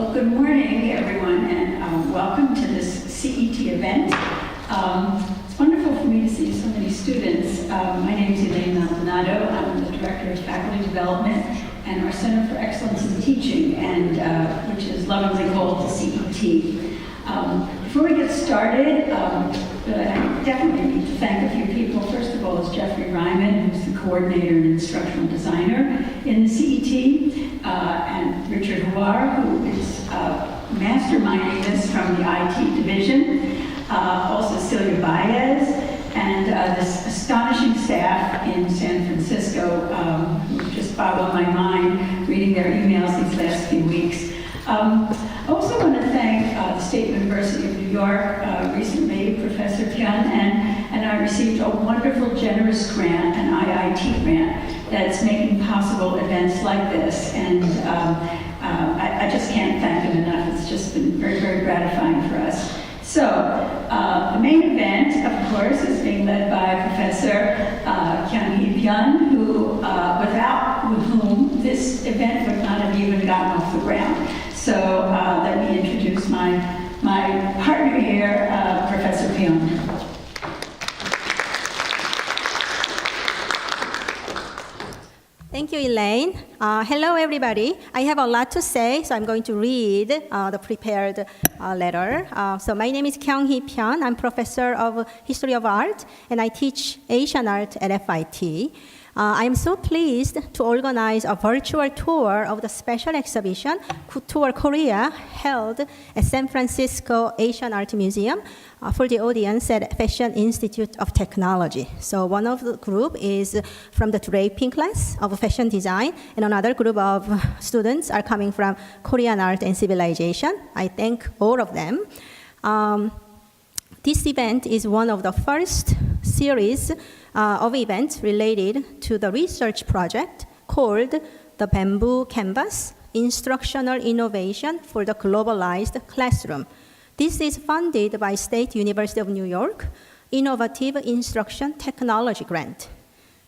Well, good morning, everyone, and welcome to this CET event. It's wonderful for me to see so many students. My name is Elaine Maldonado. I'm the Director of Faculty Development and our Center for Excellence in Teaching, and which is lovingly called the CET. Before we get started, I definitely need to thank a few people. First of all is Jeffrey Ryman, who's the coordinator and instructional designer in the CET, and Richard Huar, who is masterminding this from the IT division, also Celia Baez, and this astonishing staff in San Francisco who just boggled my mind reading their emails these last few weeks. I also want to thank the State University of New York. Recently, Professor Pyun and I received a wonderful, generous grant, an IIT grant, that's making possible events like this. And I just can't thank them enough. It's just been very, very gratifying for us. So, the main event, of course, is being led by Professor Kyung-hee Pyun, with whom this event would not have even gotten off the ground. So, let me introduce my partner here, Professor Pyun. Thank you, Elaine. Hello, everybody. I have a lot to say, so I'm going to read the prepared letter. So my name is Kyung-hee Pyun. I'm professor of History of Art, and I teach Asian art at FIT. I am so pleased to organize a virtual tour of the special exhibition, Couture Korea, held at San Francisco Asian Art Museum for the audience at Fashion Institute of Technology. So one of the group is from the draping class of fashion design, and another group of students are coming from Korean art and civilization. I thank all of them. This event is one of the first series of events related to the research project called the Bamboo Canvas, Instructional Innovation for the Globalized Classroom. This is funded by State University of New York Innovative Instruction Technology Grant.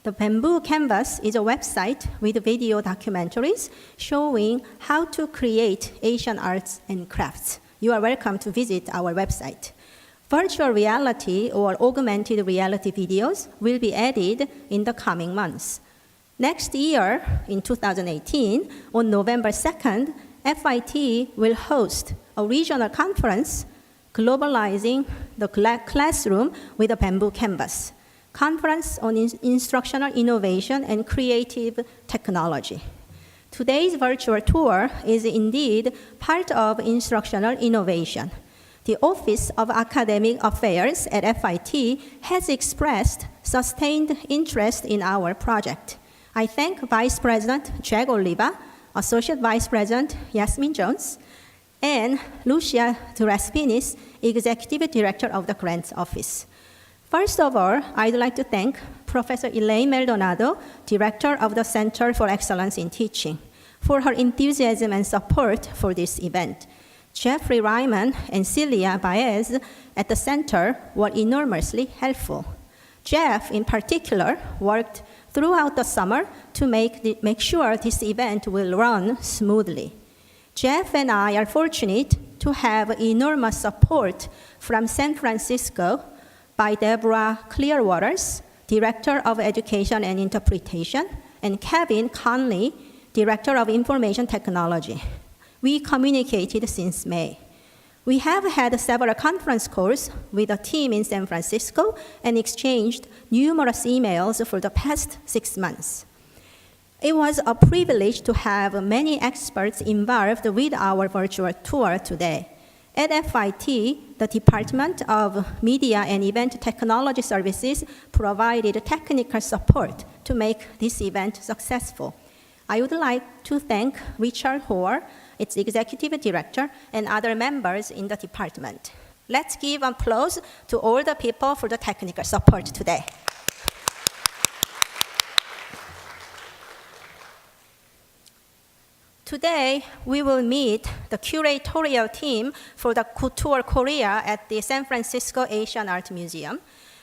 The Bamboo Canvas is a website with video documentaries showing how to create Asian arts and crafts. You are welcome to visit our website. Virtual reality or augmented reality videos will be added in the coming months. Next year, in 2018, on November 2nd, FIT will host a regional conference, Globalizing the Classroom with a Bamboo Canvas, conference on instructional innovation and creative technology. Today's virtual tour is indeed part of instructional innovation. The Office of Academic Affairs at FIT has expressed sustained interest in our project. I thank Vice President Jag Oliva, Associate Vice President Yasmin Jones, and Lucia Duraspinis, Executive Director of the Grants Office. First of all, I'd like to thank Professor Elaine Maldonado, Director of the Center for Excellence in Teaching, for her enthusiasm and support for this event. Jeffrey Ryman and Celia Baez at the center were enormously helpful. Jeff, in particular, worked throughout the summer to make sure this event will run smoothly. Jeff and I are fortunate to have enormous support from San Francisco by Deborah Clearwaters, Director of Education and Interpretation, and Kevin Conley, Director of Information Technology. We communicated since May. We have had several conference calls with a team in San Francisco and exchanged numerous emails for the past 6 months. It was a privilege to have many experts involved with our virtual tour today. At FIT, the Department of Media and Event Technology Services provided technical support to make this event successful. I would like to thank Richard Huar, its executive director, and other members in the department. Let's give applause to all the people for the technical support today. Today, we will meet the curatorial team for the Couture Korea at the San Francisco Asian Art Museum.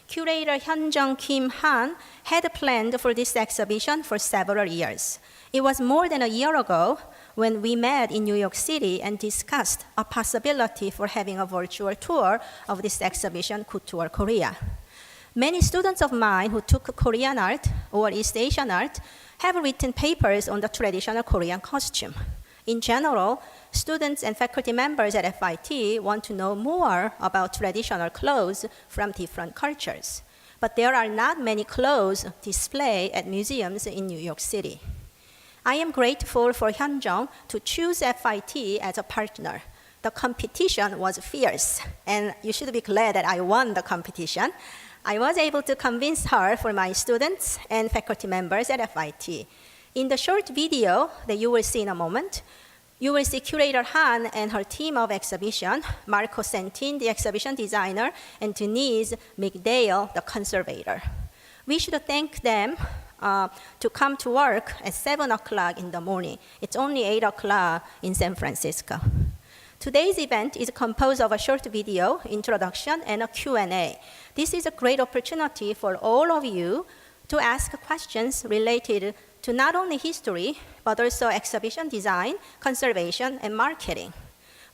Curator Hyunjung Kim Han had planned for this exhibition for several years. It was more than a year ago when we met in New York City and discussed a possibility for having a virtual tour of this exhibition, Couture Korea. Many students of mine who took Korean art or East Asian art have written papers on the traditional Korean costume. In general, students and faculty members at FIT want to know more about traditional clothes from different cultures. But there are not many clothes displayed at museums in New York City. I am grateful for Hyunjung to choose FIT as a partner. The competition was fierce, and you should be glad that I won the competition. I was able to convince her for my students and faculty members at FIT. In the short video that you will see in a moment, you will see Curator Han and her team of exhibition, Marco Sentin, the exhibition designer, and Denise McDale, the conservator. We should thank them to come to work at 7 o'clock in the morning. It's only 8 o'clock in San Francisco. Today's event is composed of a short video, introduction, and a Q&A. This is a great opportunity for all of you to ask questions related to not only history, but also exhibition design, conservation, and marketing.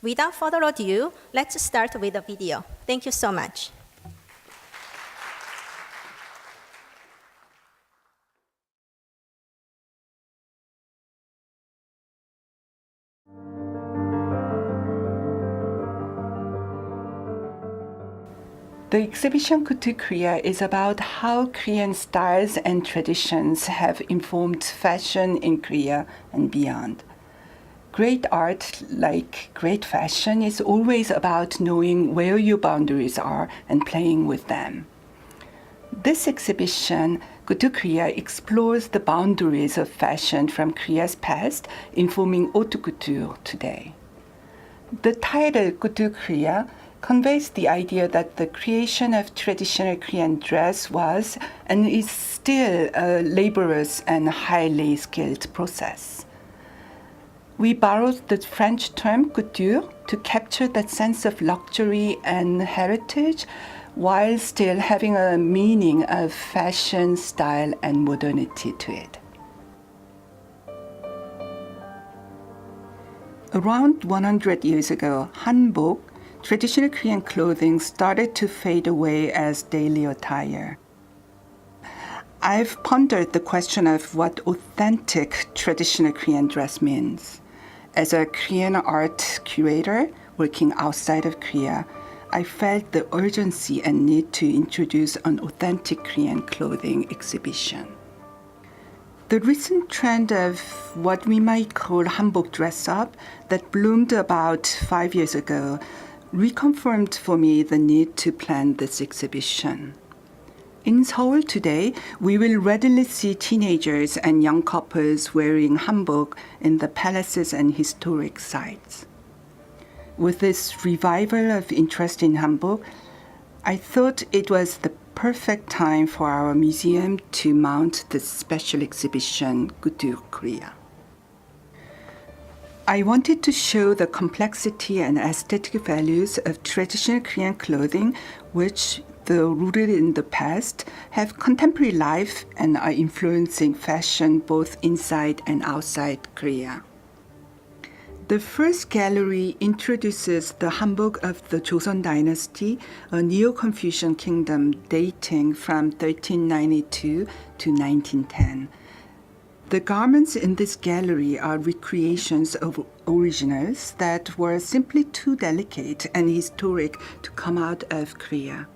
Without further ado, let's start with the video. Thank you so much. The exhibition Couture Korea is about how Korean styles and traditions have informed fashion in Korea and beyond. Great art, like great fashion, is always about knowing where your boundaries are and playing with them. This exhibition, Couture Korea, explores the boundaries of fashion from Korea's past, informing haute couture today. The title Couture Korea conveys the idea that the creation of traditional Korean dress was and is still a laborious and highly skilled process. We borrowed the French term couture to capture that sense of luxury and heritage while still having a meaning of fashion, style, and modernity to it. Around 100 years ago, hanbok, traditional Korean clothing, started to fade away as daily attire. I've pondered the question of what authentic traditional Korean dress means. As a Korean art curator working outside of Korea, I felt the urgency and need to introduce an authentic Korean clothing exhibition. The recent trend of what we might call hanbok dress-up that bloomed about 5 years ago reconfirmed for me the need to plan this exhibition. In Seoul today, we will readily see teenagers and young couples wearing hanbok in the palaces and historic sites. With this revival of interest in hanbok, I thought it was the perfect time for our museum to mount this special exhibition, Couture Korea. I wanted to show the complexity and aesthetic values of traditional Korean clothing, which, though rooted in the past, have contemporary life and are influencing fashion both inside and outside Korea. The first gallery introduces the hanbok of the Joseon Dynasty, a Neo-Confucian kingdom dating from 1392 to 1910. The garments in this gallery are recreations of originals that were simply too delicate and historic to come out of Korea.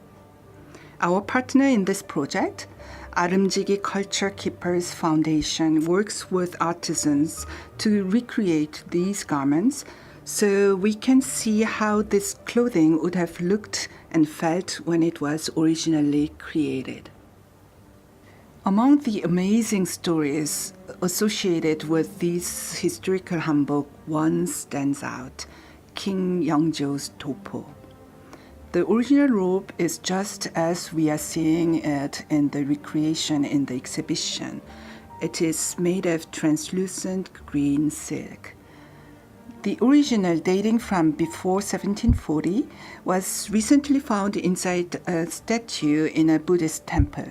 Our partner in this project, IITG Culture Keepers Foundation, works with artisans to recreate these garments so we can see how this clothing would have looked and felt when it was originally created. Among the amazing stories associated with these historical hanbok, one stands out, King Yeongjo's dopo. The original robe is just as we are seeing it in the recreation in the exhibition. It is made of translucent green silk. The original, dating from before 1740, was recently found inside a statue in a Buddhist temple.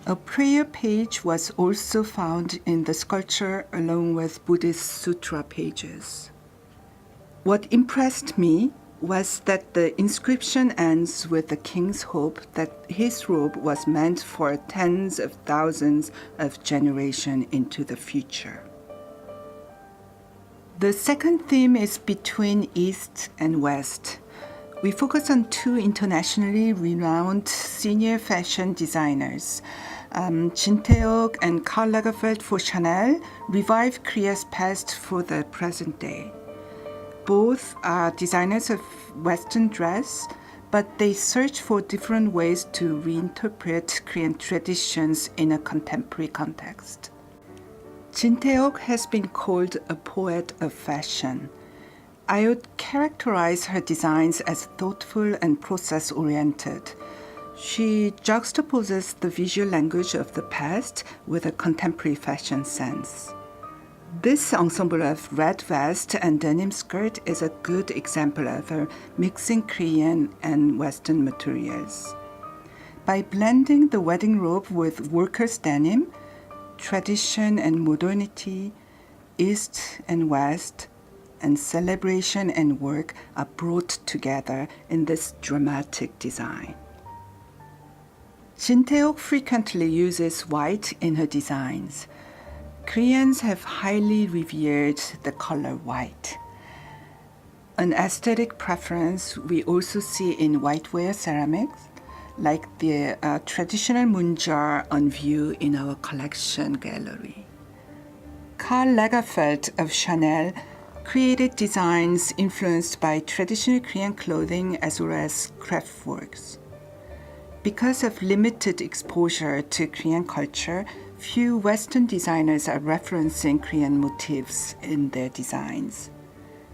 A prayer page was also found in the sculpture along with Buddhist sutra pages. What impressed me was that the inscription ends with the king's hope that his robe was meant for tens of thousands of generations into the future. The second theme is between East and West. We focus on two internationally renowned senior fashion designers. Jin Tae-ok and Karl Lagerfeld for Chanel revive Korea's past for the present day. Both are designers of Western dress, but they search for different ways to reinterpret Korean traditions in a contemporary context. Jin Tae-ok has been called a poet of fashion. I would characterize her designs as thoughtful and process-oriented. She juxtaposes the visual language of the past with a contemporary fashion sense. This ensemble of red vest and denim skirt is a good example of her mixing Korean and Western materials. By blending the wedding robe with workers' denim, tradition and modernity, East and West, and celebration and work are brought together in this dramatic design. Jin Tae-ok frequently uses white in her designs. Koreans have highly revered the color white. An aesthetic preference we also see in whiteware ceramics, like the traditional munjar on view in our collection gallery. Karl Lagerfeld of Chanel created designs influenced by traditional Korean clothing as well as craft works. Because of limited exposure to Korean culture, few Western designers are referencing Korean motifs in their designs.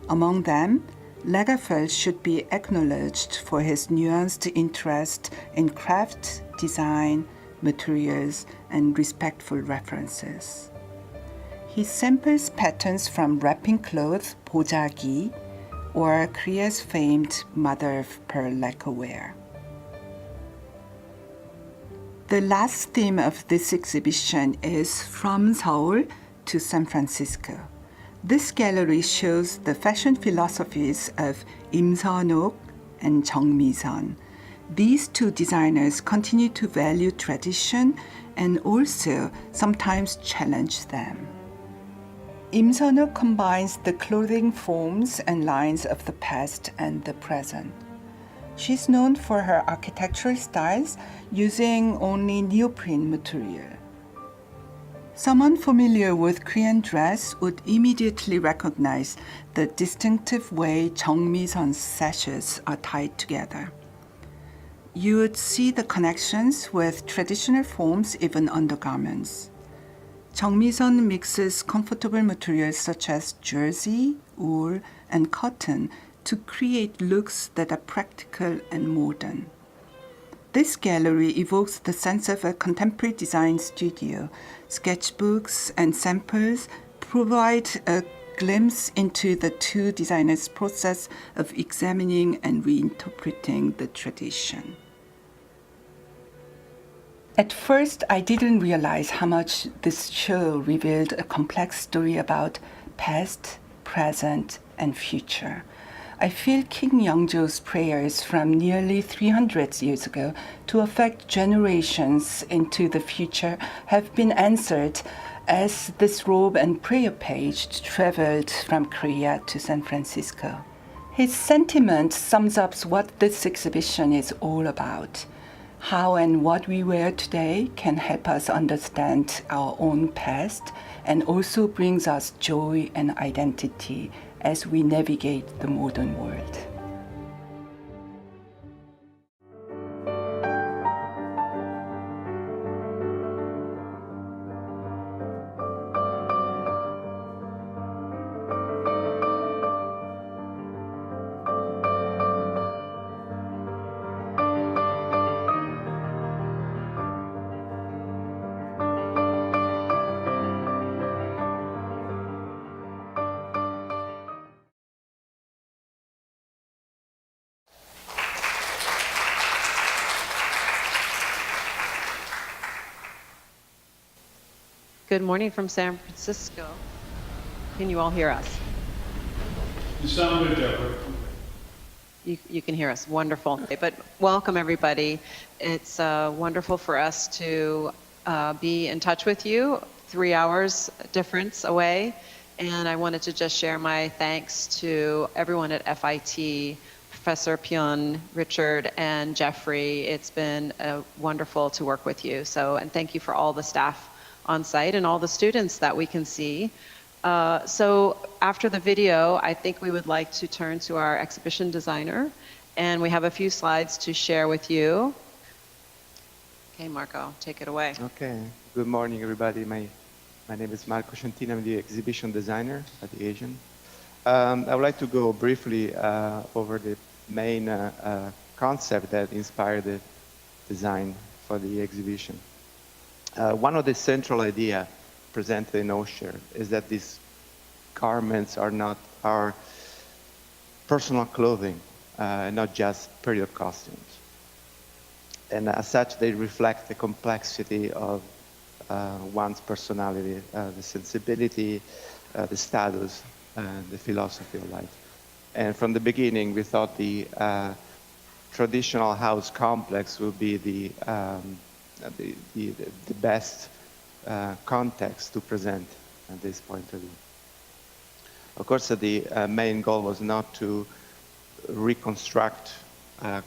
Among them, Lagerfeld should be acknowledged for his nuanced interest in craft, design, materials, and respectful references. He samples patterns from wrapping cloth, 보자기, or Korea's famed mother of pearl lacquerware. The last theme of this exhibition is From Seoul to San Francisco. This gallery shows the fashion philosophies of Im Seon-ok and Jung Mi-seon. These two designers continue to value tradition and also sometimes challenge them. Im Seon-ok combines the clothing forms and lines of the past and the present. She's known for her architectural styles using only neoprene material. Someone familiar with Korean dress would immediately recognize the distinctive way Jung Mi-seon's sashes are tied together. You would see the connections with traditional forms even undergarments. Jung Mi-seon mixes comfortable materials such as jersey, wool, and cotton to create looks that are practical and modern. This gallery evokes the sense of a contemporary design studio. Sketchbooks and samples provide a glimpse into the two designers' process of examining and reinterpreting the tradition. At first, I didn't realize how much this show revealed a complex story about past, present, and future. I feel King Yeongjo's prayers from nearly 300 years ago to affect generations into the future have been answered as this robe and prayer page traveled from Korea to San Francisco. His sentiment sums up what this exhibition is all about. How and what we wear today can help us understand our own past and also brings us joy and identity as we navigate the modern world. Good morning from San Francisco. Can you all hear us? You sound good, Deborah. You can hear us. Wonderful. But welcome, everybody. It's wonderful for us to be in touch with you, 3 hours difference away. And I wanted to just share my thanks to everyone at FIT, Professor Pyun, Richard, and Jeffrey. It's been wonderful to work with you. And thank you for all the staff on site and all the students that we can see. So after the video, I think we would like to turn to our exhibition designer, and we have a few slides to share with you. Okay, Marco, take it away. Okay, good morning, everybody. My name is Marco Centini. I'm the exhibition designer at the Asian. I would like to go briefly over the main concept that inspired the design for the exhibition. One of the central ideas presented in OSHER is that these garments are not our personal clothing, not just period costumes. And as such, they reflect the complexity of one's personality, the sensibility, the status, and the philosophy of life. And from the beginning, we thought the traditional house complex would be the best context to present at this point of view. Of course, the main goal was not to reconstruct a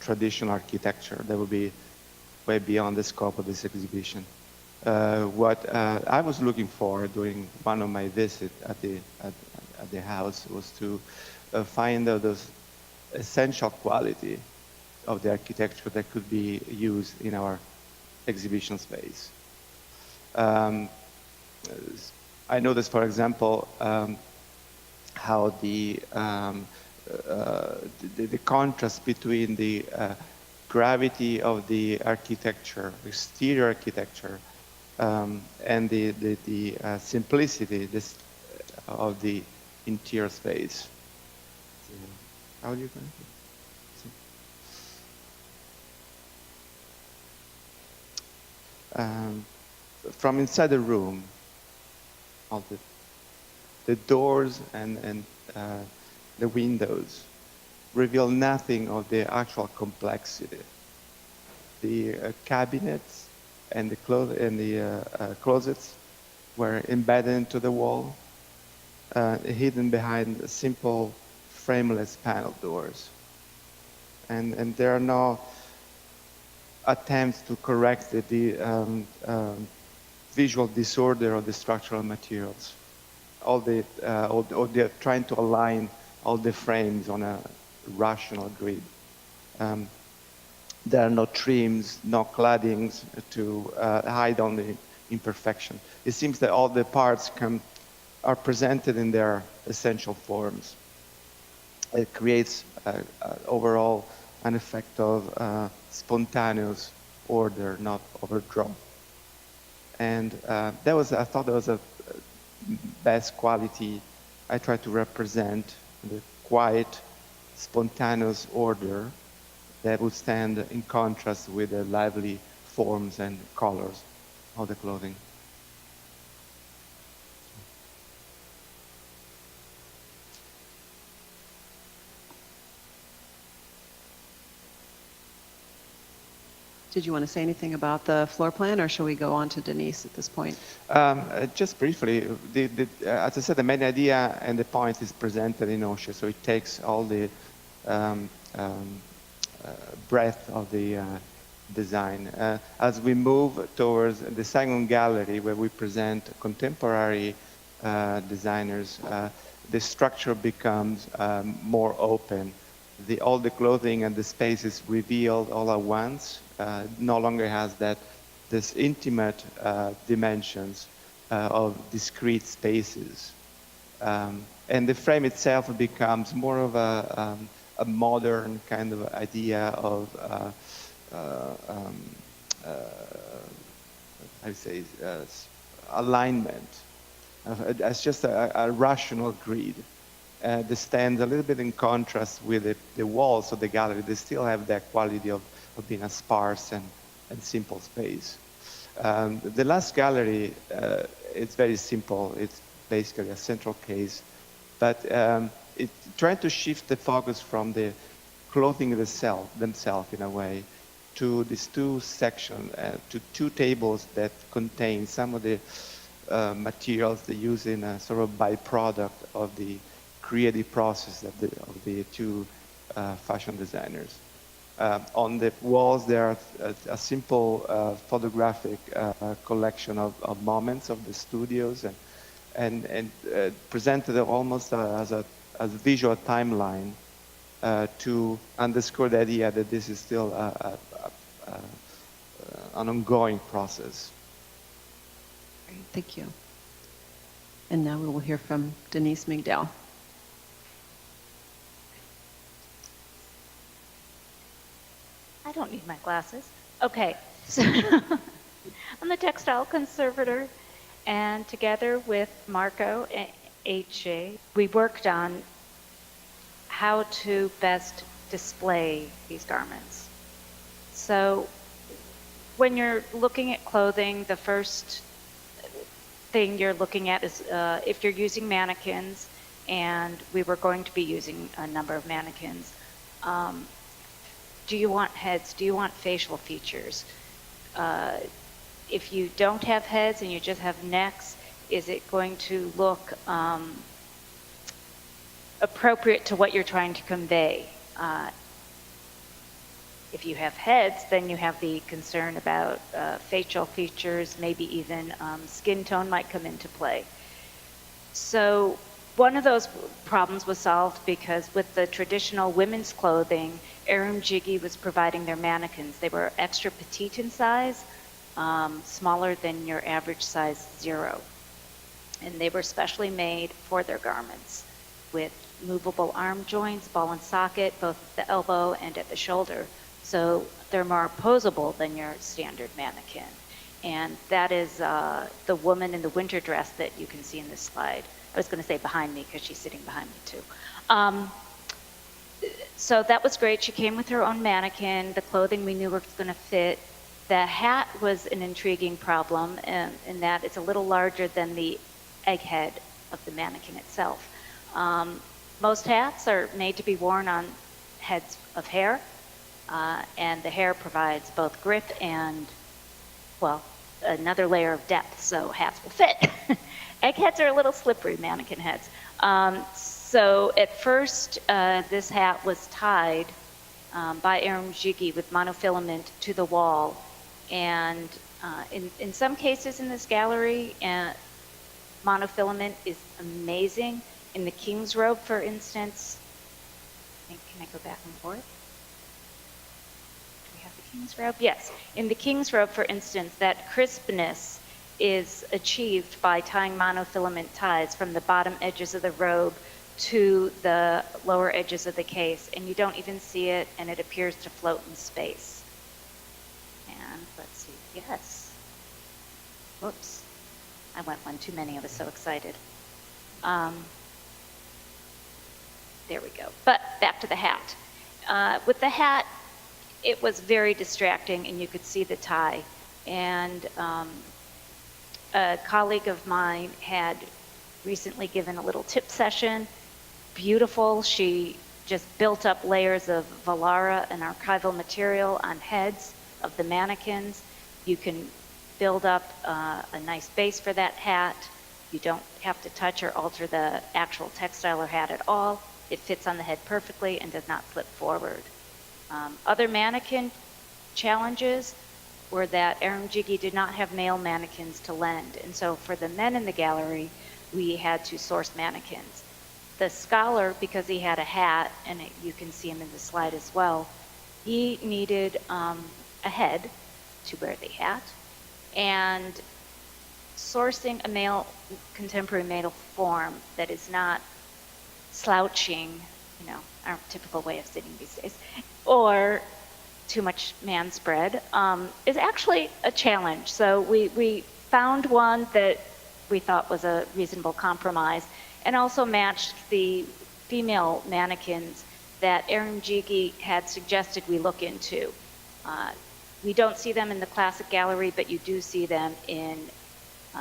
traditional architecture that would be way beyond the scope of this exhibition. What I was looking for during one of my visits at the house was to find those essential quality of the architecture that could be used in our exhibition space. I noticed, for example, how the contrast between the gravity of the architecture, exterior architecture, and the simplicity of the interior space. How do you connect it? From inside the room, all the doors and the windows reveal nothing of the actual complexity. The cabinets and the closets were embedded into the wall, hidden behind simple frameless panel doors. And there are no attempts to correct the visual disorder of the structural materials. They're trying to align all the frames on a rational grid. There are no trims, no claddings to hide on the imperfection. It seems that all the parts are presented in their essential forms. It creates overall an effect of spontaneous order, not overdrawn. And I thought that was a best quality. I tried to represent the quiet, spontaneous order that would stand in contrast with the lively forms and colors of the clothing. Did you want to say anything about the floor plan, or shall we go on to Denise at this point? Just briefly, as I said, the main idea and the point is presented in OSHER, so it takes all the breadth of the design. As we move towards the second gallery, where we present contemporary designers, the structure becomes more open. All the clothing and the space is revealed all at once. No longer has this intimate dimensions of discrete spaces. And the frame itself becomes more of a modern kind of idea of, alignment. As just a rational grid. That stands a little bit in contrast with the walls of the gallery. They still have that quality of being a sparse and simple space. The last gallery, it's very simple. It's basically a central case, but it's trying to shift the focus from the clothing themselves in a way to these two sections, to two tables that contain some of the materials they use in a sort of byproduct of the creative process of the two fashion designers. On the walls, there are a simple photographic collection of moments of the studios and presented almost as a visual timeline to underscore the idea that this is still an ongoing process. Great, thank you. And now we will hear from Denise Migdal. I don't need my glasses. Okay, so I'm the textile conservator, and together with Marco and HJ, we worked on how to best display these garments. So when you're looking at clothing, the first thing you're looking at is if you're using mannequins, and we were going to be using a number of mannequins, do you want heads? Do you want facial features? If you don't have heads and you just have necks, is it going to look appropriate to what you're trying to convey? If you have heads, then you have the concern about facial features, maybe even skin tone might come into play. So one of those problems was solved because with the traditional women's clothing, Jiggy was providing their mannequins. They were extra petite in size, smaller than your average size 0. And they were specially made for their garments with movable arm joints, ball and socket, both at the elbow and at the shoulder. So they're more posable than your standard mannequin. And that is the woman in the winter dress that you can see in this slide. I was going to say behind me because she's sitting behind me too. So that was great. She came with her own mannequin. The clothing we knew was going to fit. The hat was an intriguing problem in that it's a little larger than the egghead of the mannequin itself. Most hats are made to be worn on heads of hair, and the hair provides both grip and, well, another layer of depth, so hats will fit. Eggheads are a little slippery, mannequin heads. So at first, this hat was tied by Jiggy with monofilament to the wall. And in some cases in this gallery, monofilament is amazing. In the King's robe, for instance, can I go back and forth? Do we have the King's robe? Yes. In the King's robe, for instance, that crispness is achieved by tying monofilament ties from the bottom edges of the robe to the lower edges of the case, and you don't even see it, and it appears to float in space. And let's see, yes. Whoops. I went one too many, I was so excited. There we go. But back to the hat. With the hat, it was very distracting, and you could see the tie. And a colleague of mine had recently given a little tip session. Beautiful. She just built up layers of Valara and archival material on heads of the mannequins. You can build up a nice base for that hat. You don't have to touch or alter the actual textile or hat at all. It fits on the head perfectly and does not flip forward. Other mannequin challenges were that Jiggy did not have male mannequins to lend. And so for the men in the gallery, we had to source mannequins. The scholar, because he had a hat, and you can see him in the slide as well, he needed a head to wear the hat. And sourcing a male, contemporary male form that is not slouching, you know, our typical way of sitting these days, or too much man spread, is actually a challenge. So we found one that we thought was a reasonable compromise and also matched the female mannequins that Jiggy had suggested we look into. We don't see them in the Classic Gallery, but you do see them in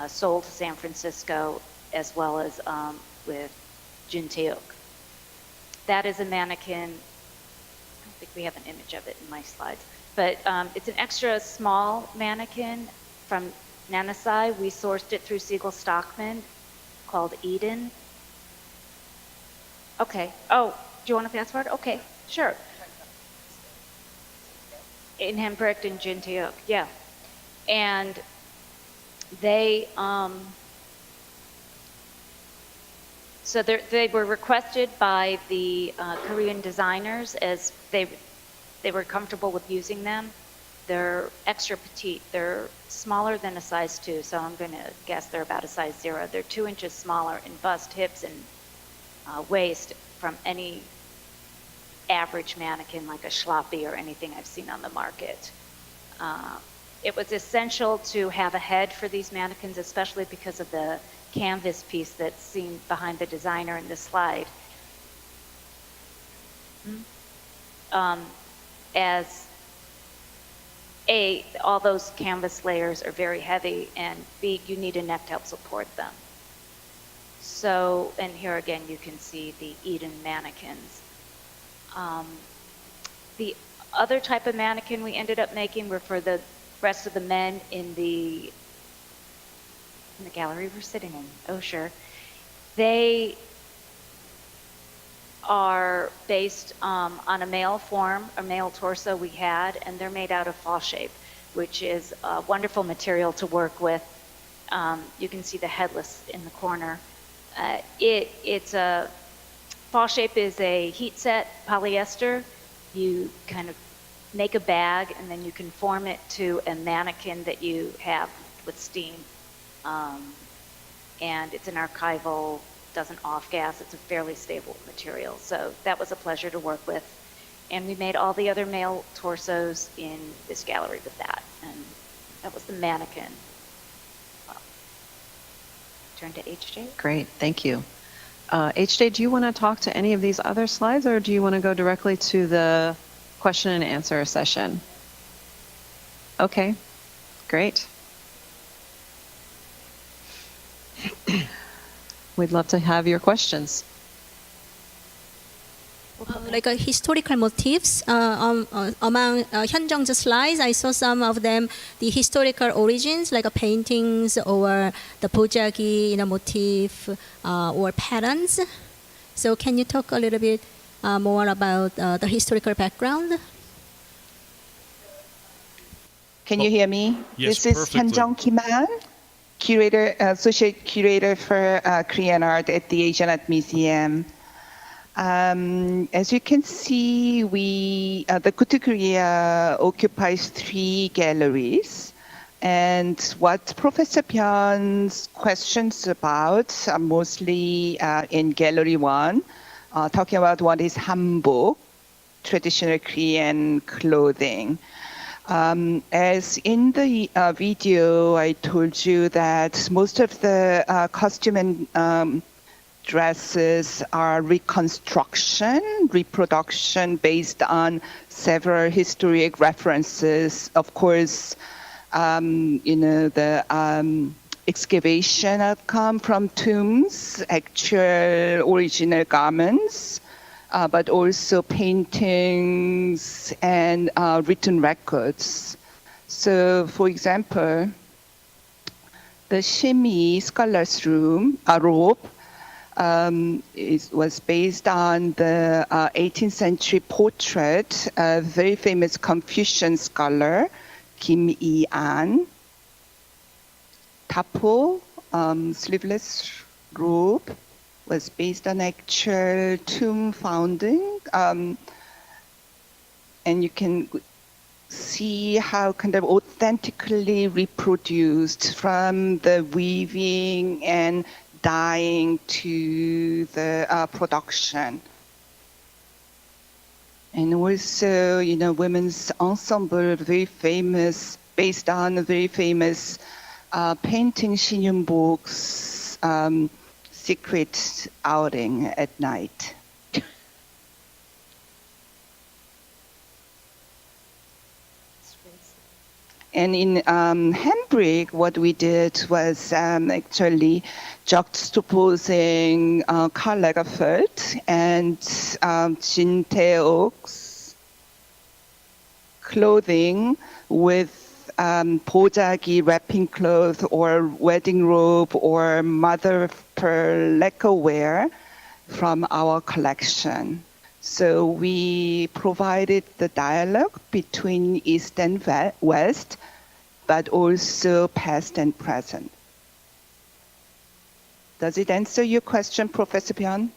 Seoul to San Francisco, as well as with Jun Tae-ok. That is a mannequin. I don't think we have an image of it in my slides, but it's an extra small mannequin from Nansai. We sourced it through Siegel Stockman, called Eden. Okay. Oh, do you want to fast forward? Okay, sure. In Hemprecht and Jun Tae-ok, yeah. And they, so they were requested by the Korean designers as they were comfortable with using them. They're extra petite. They're smaller than a size 2, so I'm going to guess they're about a size 0. They're 2 inches smaller in bust, hips, and waist from any average mannequin like a Schlappy or anything I've seen on the market. It was essential to have a head for these mannequins, especially because of the canvas piece that's seen behind the designer in this slide. As A, all those canvas layers are very heavy, and B, you need a neck to help support them. So, and here again, you can see the Eden mannequins. The other type of mannequin we ended up making were for the rest of the men in the gallery we're sitting in. Oh, sure. They are based on a male form, a male torso we had, and they're made out of fall shape, which is a wonderful material to work with. You can see the headless in the corner. It's a fall shape is a heat set polyester. You kind of make a bag and then you can form it to a mannequin that you have with steam. And it's an archival, doesn't off gas. It's a fairly stable material. So that was a pleasure to work with. And we made all the other male torsos in this gallery with that. And that was the mannequin. Turn to HJ. Great, thank you. HJ, do you want to talk to any of these other slides, or do you want to go directly to the question and answer session? Okay, great. We'd love to have your questions. Like historical motifs among Hyunjung's slides, I saw some of them, the historical origins, like paintings or the bojagi, motif or patterns. So can you talk a little bit more about the historical background? Can you hear me? Yes, This is perfectly. Hyunjung Kim-an, curator, associate curator for Korean art at the Asian Art Museum. As you can see, the Couture Korea occupies 3 galleries. And what Professor Byun's questions about are mostly in Gallery 1, talking about what is hanbok, traditional Korean clothing. As in the video, I told you that most of the costume and dresses are reproduction based on several historic references. Of course, the excavation outcome from tombs, actual original garments, but also paintings and written records. So, for example, the Shimi Scholar's robe was based on the 18th century portrait of very famous Confucian scholar, Kim I-an. Tapo, sleeveless robe, was based on actual tomb founding. And you can see how kind of authentically reproduced from the weaving and dyeing to the production. And also, women's ensemble, very famous, based on a very famous painting, Shinyeonbok's secret outing at night. And in handbrake, what we did was actually juxtaposing Karl Lagerfeld and Jin Tae-ok's clothing with 보자기 wrapping cloth or wedding robe or mother of pearl lacquerware from our collection. So we provided the dialogue between East and West, but also past and present. Does it answer your question, Professor Byun?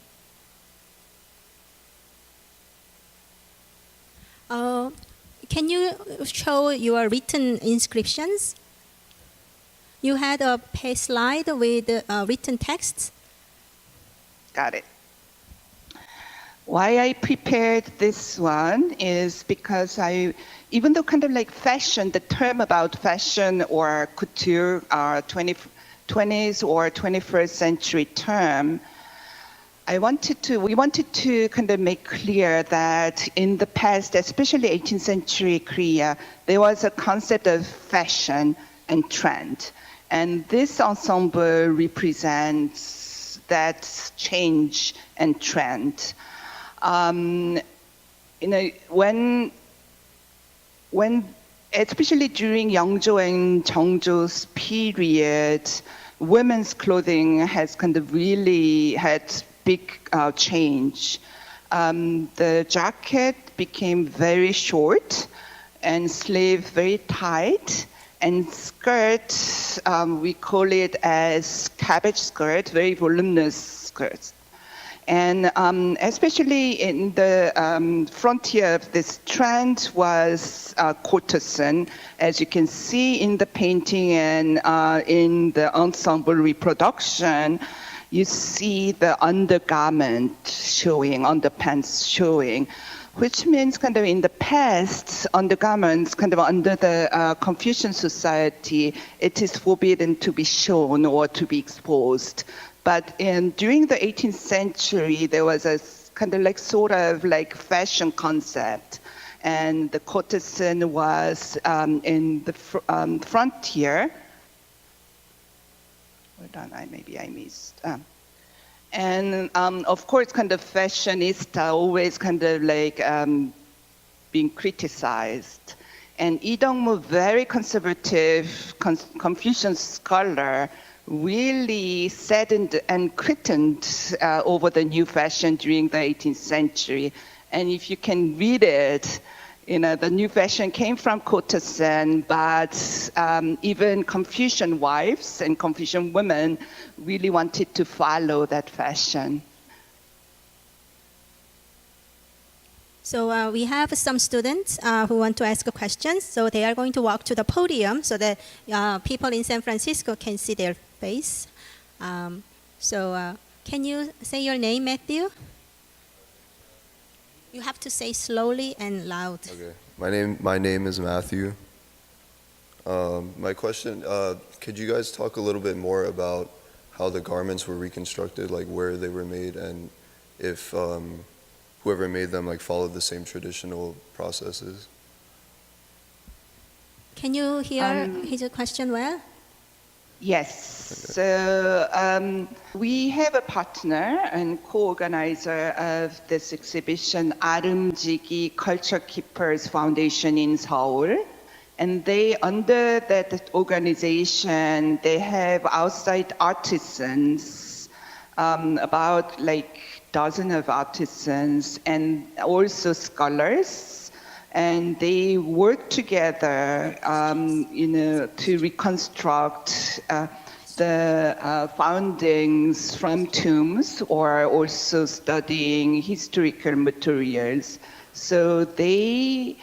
Can you show your written inscriptions? You had a page slide with written texts. Got it. Why I prepared this one is because even though kind of like fashion, the term about fashion or couture are 20th or 21st century term, we wanted to kind of make clear that in the past, especially 18th century Korea, there was a concept of fashion and trend. And this ensemble represents that change and trend. When especially during Yeongjo and Jeongjo's period, women's clothing has kind of really had big change. The jacket became very short and sleeve very tight, and skirt, we call it as cabbage skirt, very voluminous skirts. And especially in the frontier of this trend was courtesan, as you can see in the painting and in the ensemble reproduction. You see the undergarment showing, underpants showing, which means kind of in the past, undergarments kind of under the Confucian society, it is forbidden to be shown or to be exposed. But during the 18th century, there was a kind of like sort of like fashion concept. And the courtesan was in the frontier. Hold on, maybe I missed. And of course, kind of fashionista always kind of like being criticized. And Lee Dong-mu, very conservative Confucian scholar, really saddened and critiqued over the new fashion during the 18th century. And if you can read it, the new fashion came from courtesan, but even Confucian wives and Confucian women really wanted to follow that fashion. So we have some students who want to ask questions. So they are going to walk to the podium so that people in San Francisco can see their face. Can you say your name, Matthew? You have to say slowly and loud. Okay. My name is Matthew. My question, could you guys talk a little bit more about how the garments were reconstructed, like where they were made, and if whoever made them like followed the same traditional processes? Can you hear his question well? Yes. So we have a partner and co-organizer of this exhibition, IITG Culture Keepers Foundation in Seoul. And they, under that organization, they have outside artisans, about like dozen of artisans, and also scholars. And they work together, to reconstruct the foundings from tombs, or also studying historical materials. So they,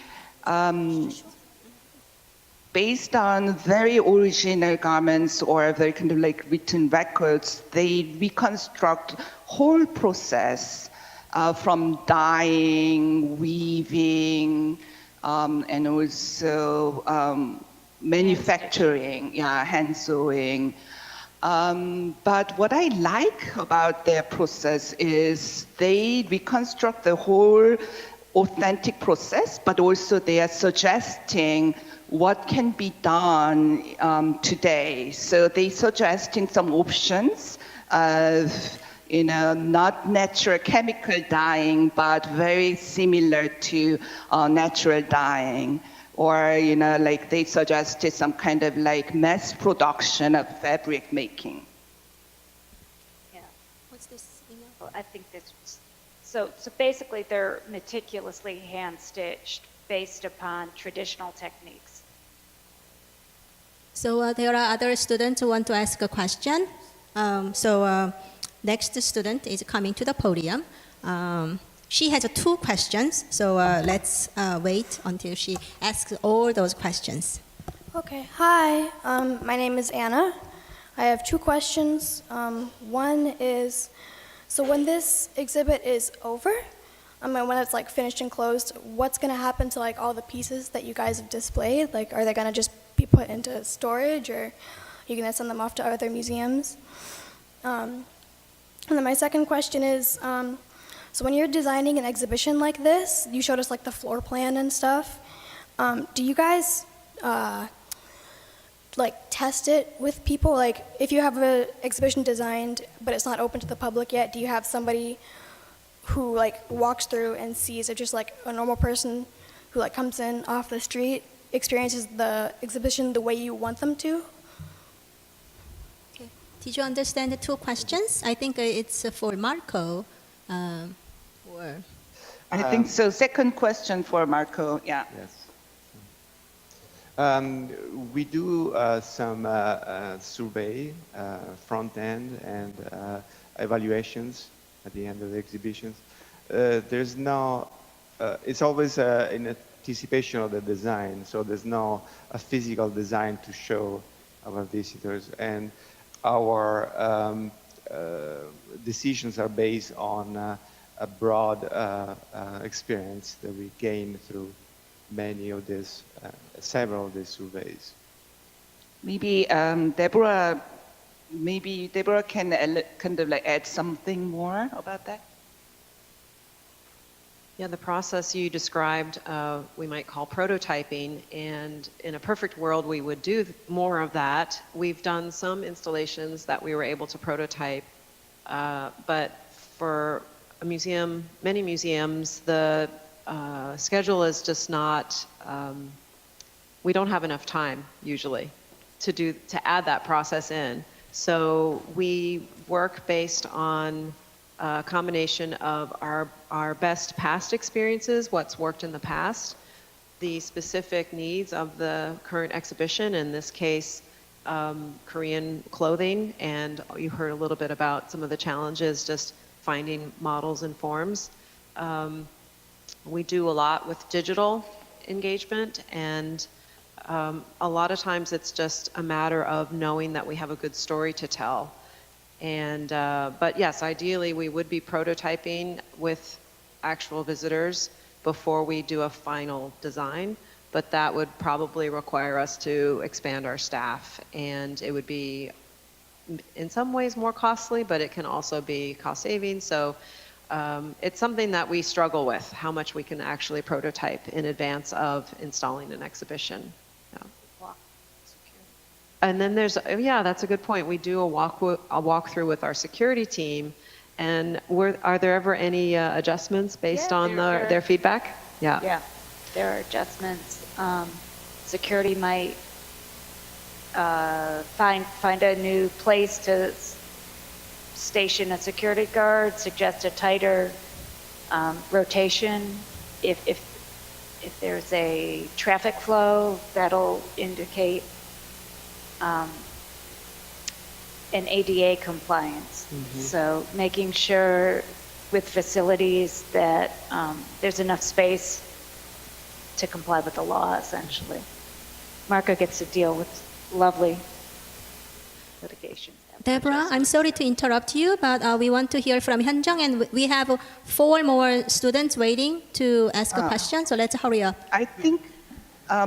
based on very original garments or very kind of like written records, they reconstruct whole process from dyeing, weaving, and also manufacturing, hand sewing. But what I like about their process is they reconstruct the whole authentic process, but also they are suggesting what can be done today. So they suggesting some options of, not natural chemical dyeing, but very similar to natural dyeing. Or, like they suggested some kind of like mass production of fabric making. Yeah. What's this email? Well, I think this was, so basically they're meticulously hand stitched based upon traditional techniques. So there are other students who want to ask a question. Next student is coming to the podium. She has 2 questions, so let's wait until she asks all those questions. Okay, hi, my name is Anna. I have 2 questions. One is, so when this exhibit is over, when it's like finished and closed, what's gonna happen to like all the pieces that you guys have displayed? Like, are they gonna just be put into storage, or are you gonna send them off to other museums? And then my second question is, so when you're designing an exhibition like this, you showed us like the floor plan and stuff. Do you guys like test it with people? Like if you have an exhibition designed, but it's not open to the public yet, do you have somebody who like walks through and sees, or just like a normal person who like comes in off the street, experiences the exhibition the way you want them to? Okay. Did you understand the 2 questions? I think it's for Marco. I think so. Second question for Marco. Yeah. Yes. We do some survey, front end, and evaluations at the end of the exhibitions. There's no, it's always in anticipation of the design, so there's no a physical design to show our visitors. And our decisions are based on a broad experience that we gain through many of these, several of these surveys. Maybe Deborah can kind of like add something more about that. Yeah, the process you described, we might call prototyping, and in a perfect world, we would do more of that. We've done some installations that we were able to prototype, but for a museum, many museums, the schedule is just not, we don't have enough time usually to add that process in. So we work based on a combination of our best past experiences, what's worked in the past, the specific needs of the current exhibition, in this case, Korean clothing, and you heard a little bit about some of the challenges just finding models and forms. We do a lot with digital engagement, and a lot of times it's just a matter of knowing that we have a good story to tell. And but yes, ideally we would be prototyping with actual visitors before we do a final design, but that would probably require us to expand our staff, and it would be in some ways more costly, but it can also be cost saving. So it's something that we struggle with, how much we can actually prototype in advance of installing an exhibition. Yeah. And then there's, yeah, that's a good point. We do a walkthrough with our security team, and are there ever any adjustments based on their feedback? Yeah. Yeah, there are adjustments. Security might find a new place to station a security guard, suggest a tighter rotation. If there's a traffic flow, that'll indicate an ADA compliance. Mm-hmm. So making sure with facilities that there's enough space to comply with the law, essentially. Marco gets to deal with lovely litigation. Deborah, I'm sorry to interrupt you, but we want to hear from Hyunjung, and we have 4 more students waiting to ask a question, so let's hurry up. I think,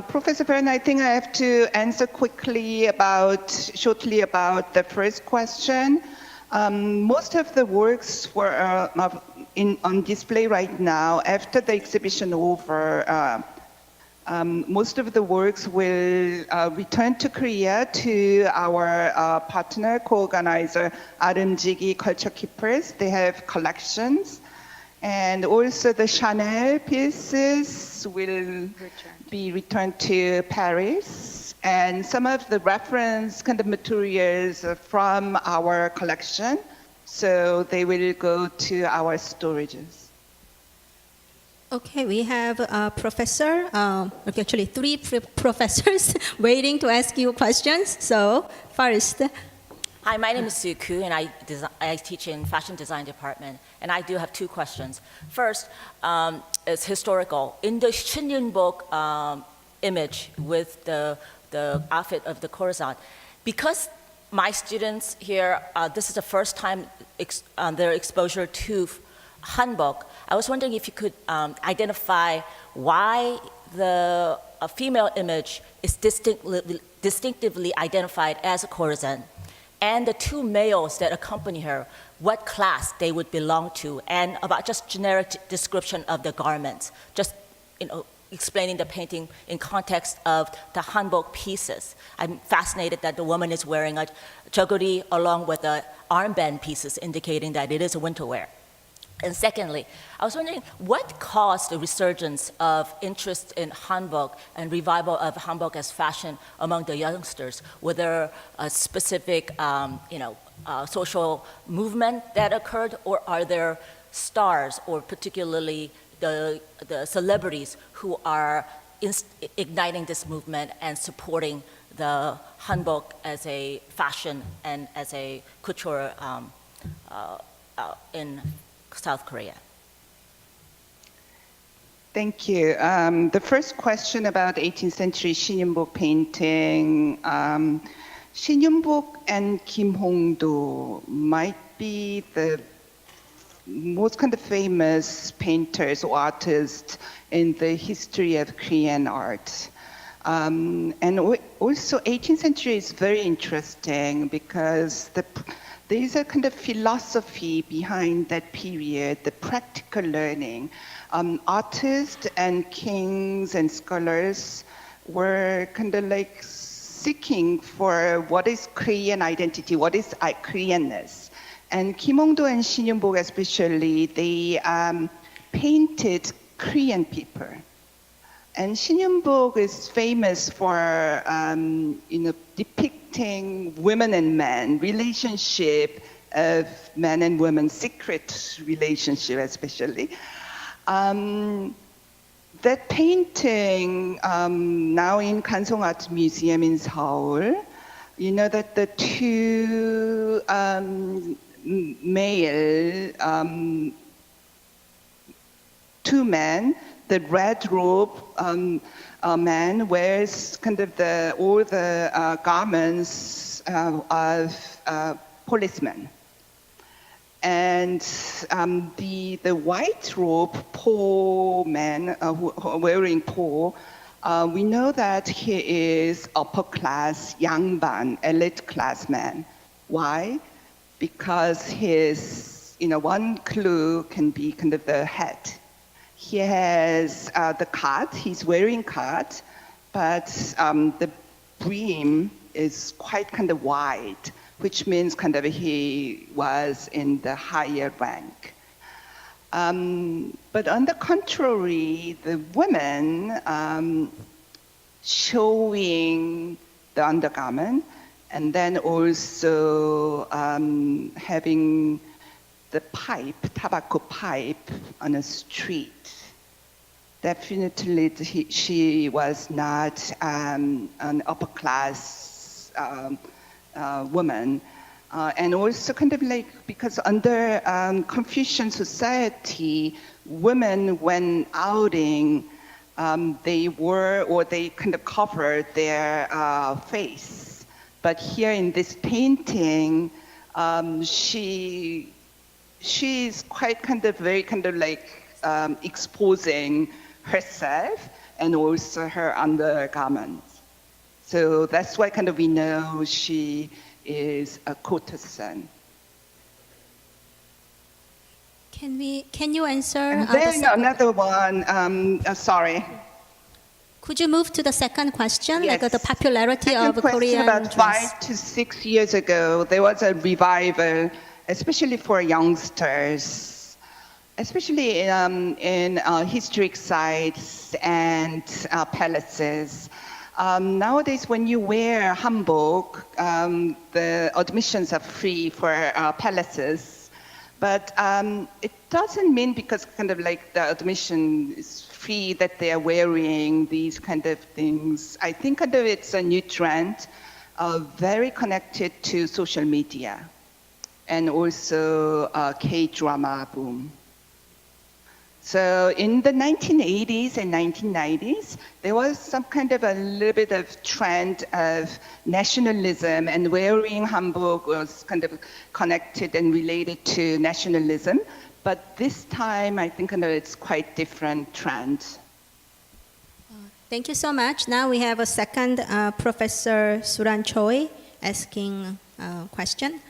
Professor Byrne, I think I have to answer shortly about the first question. Most of the works were on display right now. After the exhibition over, most of the works will return to Korea to our partner, co-organizer, IITG Culture Keepers. They have collections. And also the Chanel pieces will be returned to Paris. And some of the reference kind of materials from our collection, so they will go to our storages. Okay, we have a professor, actually three professors waiting to ask you questions. So first. Hi, my name is Sue Koo, and I teach in fashion design department, and I do have two questions. First, it's historical. In the Shinyeonbok image with the outfit of the courtesan, because my students here, this is the first time their exposure to hanbok, I was wondering if you could identify why the female image is distinctively identified as a courtesan, and the two males that accompany her, what class they would belong to, and about just generic description of the garments, just explaining the painting in context of the hanbok pieces. I'm fascinated that the woman is wearing a joguri along with the armband pieces, indicating that it is a winter wear. And secondly, I was wondering what caused the resurgence of interest in hanbok and revival of hanbok as fashion among the youngsters? Were there a specific, social movement that occurred, or are there stars, or particularly the celebrities who are igniting this movement and supporting the hanbok as a fashion and as a couture in South Korea? Thank you. The first question about 18th century Shinyeonbok painting. Shinyeonbok and Kim Hong-do might be the most kind of famous painters or artists in the history of Korean art. And also 18th century is very interesting because there is a kind of philosophy behind that period, the practical learning. Artists and kings and scholars were kind of like seeking for what is Korean identity, what is Koreanness. And Kim Hong-do and Shinyeonbok especially, they painted Korean people. And Shinyeonbok is famous for depicting women and men, relationship of men and women, secret relationship especially. That painting now in Kansong Art Museum in Seoul, you know that the two two men, the red robe man wears kind of all the garments of policemen. And the white robe poor man wearing poor, we know that he is upper class, 양반, elite class man. Why? Because his, one clue can be kind of the hat. He has the cut, he's wearing cut, but the brim is quite kind of wide, which means kind of he was in the higher rank. But on the contrary, the women showing the undergarment, and then also having the pipe, tobacco pipe on a street. Definitely she was not an upper class woman. And also kind of like, because under Confucian society, women when outing, they kind of covered their face. But here in this painting, she's quite kind of very kind of like exposing herself and also her undergarments. So that's why kind of we know she is a courtesan. Can you answer? And the then second- another one, sorry. Could you move to the second question, Yes. like the popularity Second of question, Korean about dress? 5 to 6 years ago, there was a revival, especially for youngsters, especially in historic sites and palaces. Nowadays, when you wear hanbok, the admissions are free for palaces, but it doesn't mean because kind of like the admission is free that they are wearing these kind of things. I think kind of it's a new trend, very connected to social media and also K-drama boom. So in the 1980s and 1990s, there was some kind of a little bit of trend of nationalism, and wearing hanbok was kind of connected and related to nationalism. But this time, I think it's quite different trend. Thank you so much. Now we have a second Professor Suran Choi asking a question.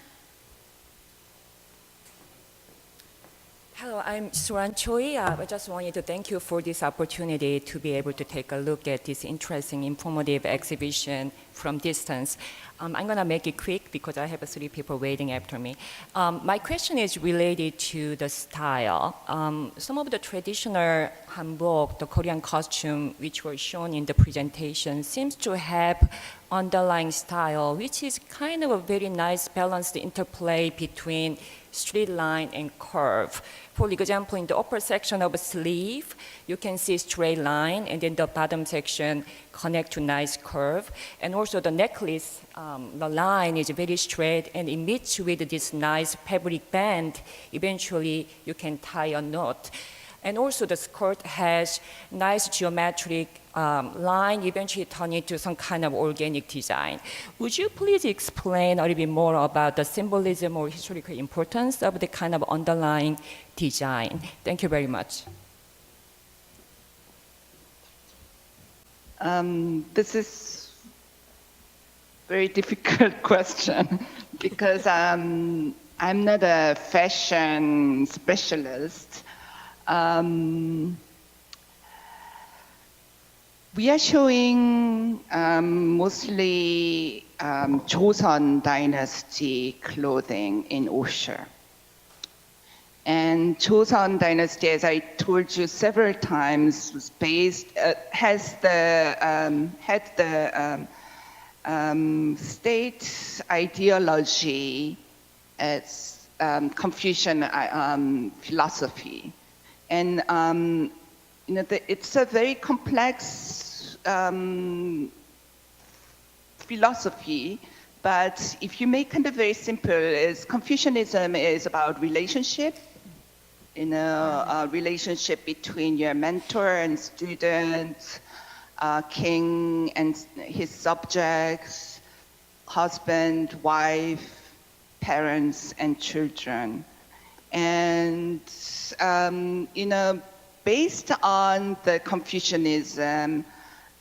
Hello, I'm Suran Choi. I just wanted to thank you for this opportunity to be able to take a look at this interesting, informative exhibition from distance. I'm going to make it quick because I have 3 people waiting after me. My question is related to the style. Some of the traditional hanbok, the Korean costume, which were shown in the presentation, seems to have underlying style, which is kind of a very nice balanced interplay between straight line and curve. For example, in the upper section of a sleeve, you can see straight line, and then the bottom section connect to nice curve. And also the necklace, the line is very straight, and it meets with this nice fabric band. Eventually, you can tie a knot. And also the skirt has nice geometric line, eventually turn into some kind of organic design. Would you please explain a little bit more about the symbolism or historical importance of the kind of underlying design? Thank you very much. This is a very difficult question because I'm not a fashion specialist. We are showing mostly Joseon Dynasty clothing in Osher. And Joseon Dynasty, as I told you several times, was based, had the state ideology as Confucian philosophy. And it's a very complex philosophy, but if you make it very simple, Confucianism is about relationship, a relationship between your mentor and student, king and his subjects, husband, wife, parents, and children. And based on the Confucianism,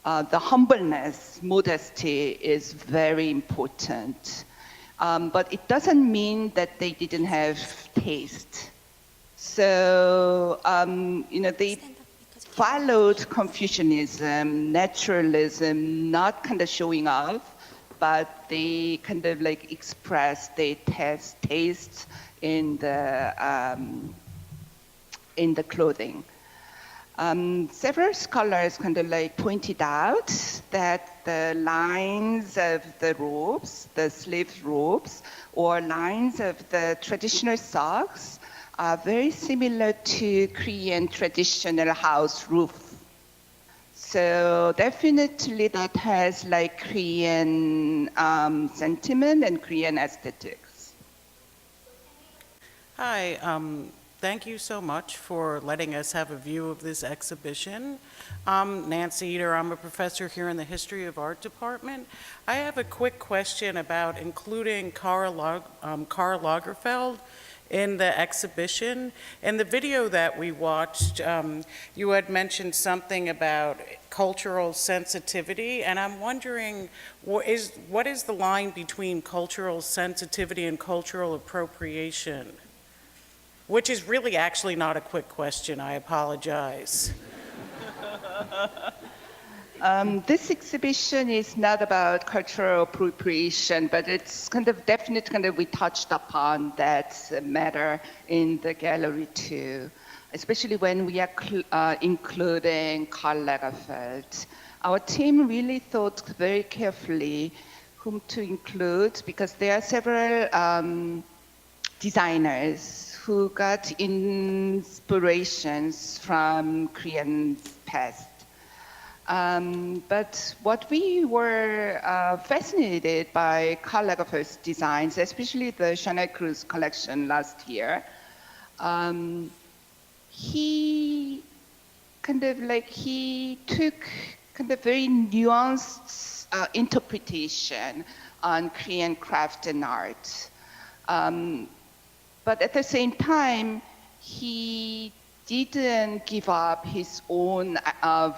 the humbleness, modesty is very important. But it doesn't mean that they didn't have taste. So, they followed Confucianism, naturalism, not kind of showing off, but they kind of like expressed their taste in the clothing. Several scholars kind of like pointed out that the lines of the robes, the sleeve robes, or lines of the traditional socks are very similar to Korean traditional house roof. So definitely that has like Korean sentiment and Korean aesthetics. Hi, thank you so much for letting us have a view of this exhibition. I'm Nancy Eater. I'm a professor here in the History of Art department. I have a quick question about including Karl Lagerfeld in the exhibition. In the video that we watched, you had mentioned something about cultural sensitivity, and I'm wondering, what is the line between cultural sensitivity and cultural appropriation? which is really actually not a quick question. I apologize. This exhibition is not about cultural appropriation, but it's kind of definitely we touched upon that matter in the gallery too, especially when we are including Karl Lagerfeld. Our team really thought very carefully whom to include because there are several designers who got inspirations from Korean past. But what we were fascinated by Karl Lagerfeld's designs, especially the Chanel Cruise collection last year, he took kind of very nuanced interpretation on Korean craft and art. But at the same time, he didn't give up his own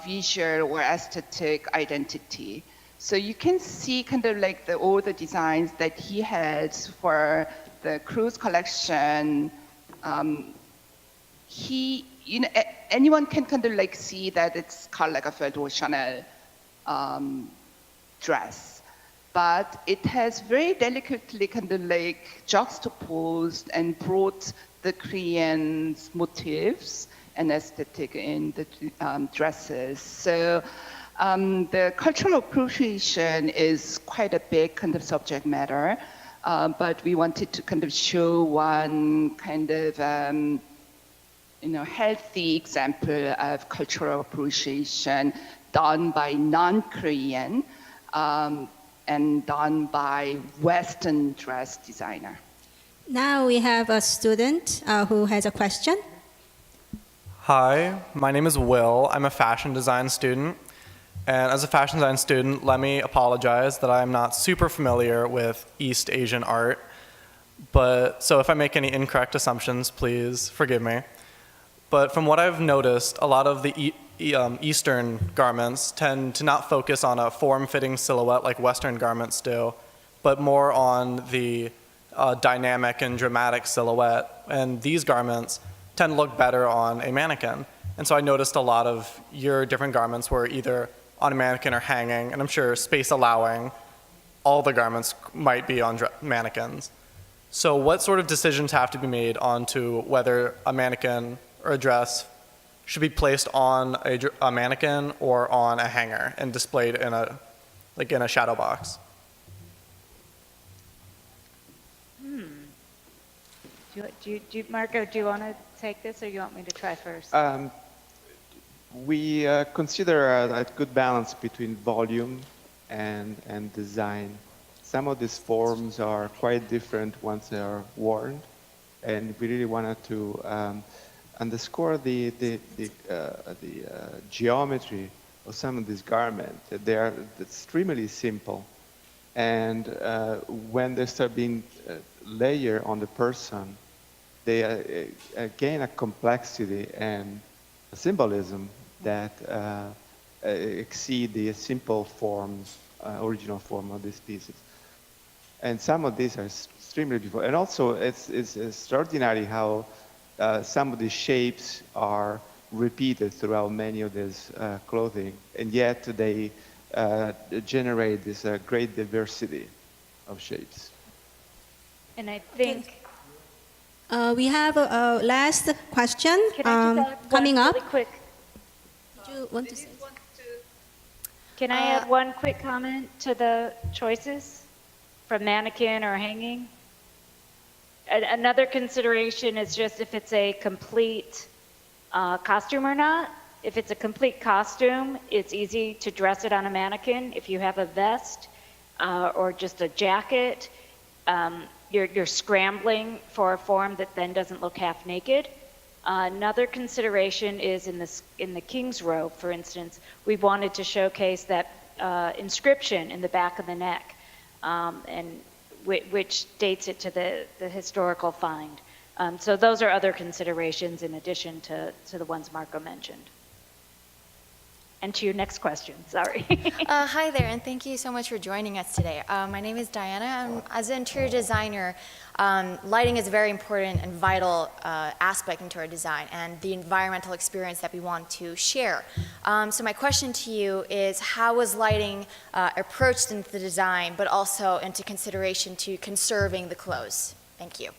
visual or aesthetic identity. So you can see kind of like all the designs that he had for the cruise collection. Anyone can kind of like see that it's Karl Lagerfeld or Chanel dress. But it has very delicately kind of like juxtaposed and brought the Korean motifs and aesthetic in the dresses. So the cultural appropriation is quite a big kind of subject matter, but we wanted to kind of show one kind of healthy example of cultural appreciation done by non-Korean and done by Western dress designer. Now we have a student who has a question. Hi, my name is Will. I'm a fashion design student. And as a fashion design student, let me apologize that I'm not super familiar with East Asian art. So if I make any incorrect assumptions, please forgive me. But from what I've noticed, a lot of the Eastern garments tend to not focus on a form-fitting silhouette like Western garments do, but more on the dynamic and dramatic silhouette. And these garments tend to look better on a mannequin. And so I noticed a lot of your different garments were either on a mannequin or hanging, and I'm sure space allowing, all the garments might be on mannequins. So what sort of decisions have to be made onto whether a mannequin or a dress should be placed on a mannequin or on a hanger and displayed in a shadow box? Marco, do you want to take this, or you want me to try first? We consider a good balance between volume and design. Some of these forms are quite different once they are worn, and we really wanted to underscore the geometry of some of these garments. They are extremely simple, and when they start being layered on the person, they gain a complexity and a symbolism that exceed the simple forms, original form of these pieces. And some of these are extremely beautiful. And also, it's extraordinary how some of these shapes are repeated throughout many of these clothing, and yet they generate this great diversity of shapes. And I think... we have a last question Can I just add coming one up. really quick? Did you want to say? Can I add one quick comment to the choices from mannequin or hanging? Another consideration is just if it's a complete costume or not. If it's a complete costume, it's easy to dress it on a mannequin. If you have a vest or just a jacket, you're scrambling for a form that then doesn't look half naked. Another consideration is in the king's robe, for instance, we wanted to showcase that inscription in the back of the neck, and which dates it to the historical find. So those are other considerations in addition to the ones Marco mentioned. and to your next question, sorry. Hi there, and thank you so much for joining us today. My name is Diana. As an interior designer, lighting is a very important and vital aspect into our design and the environmental experience that we want to share. So my question to you is, how was lighting approached into the design, but also into consideration to conserving the clothes? Thank you.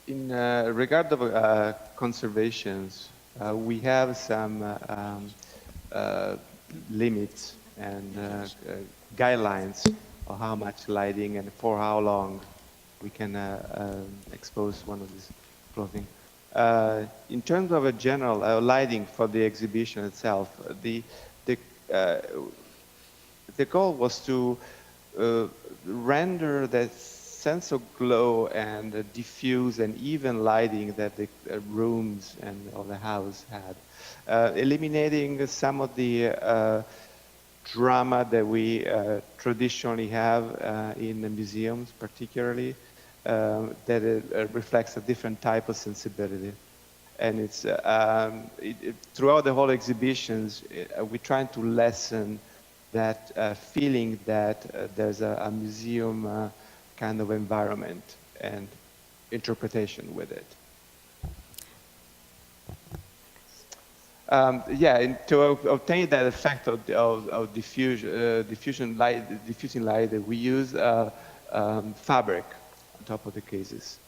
In regard of conservations, we have some limits and guidelines of how much lighting and for how long we can expose one of these clothing. In terms of a general lighting for the exhibition itself, the goal was to render that sense of glow and diffuse and even lighting that the rooms and of the house had, eliminating some of the drama that we traditionally have in the museums, particularly, that reflects a different type of sensibility. And it's throughout the whole exhibitions, we're trying to lessen that feeling that there's a museum kind of environment and interpretation with it. To obtain that effect of diffusing light, we use fabric on top of the cases.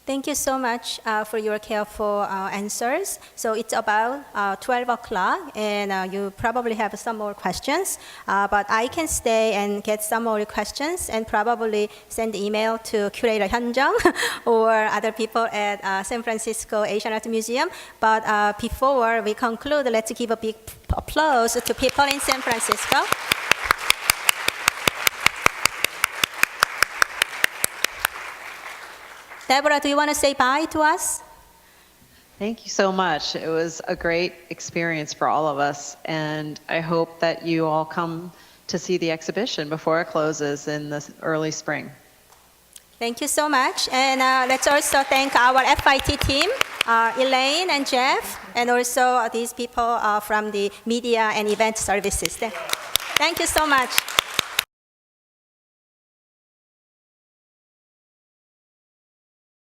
Thank you so much for your careful answers. So it's about 12 o'clock, and you probably have some more questions. But I can stay and get some more questions and probably send email to curator Hyunjung or other people at San Francisco Asian Art Museum. But before we conclude, let's give a big applause to people in San Francisco. Deborah, do you want to say bye to us? Thank you so much. It was a great experience for all of us, and I hope that you all come to see the exhibition before it closes in the early spring. Thank you so much. And let's also thank our FIT team, Elaine and Jeff, and also these people from the media and event services. Thank you so much.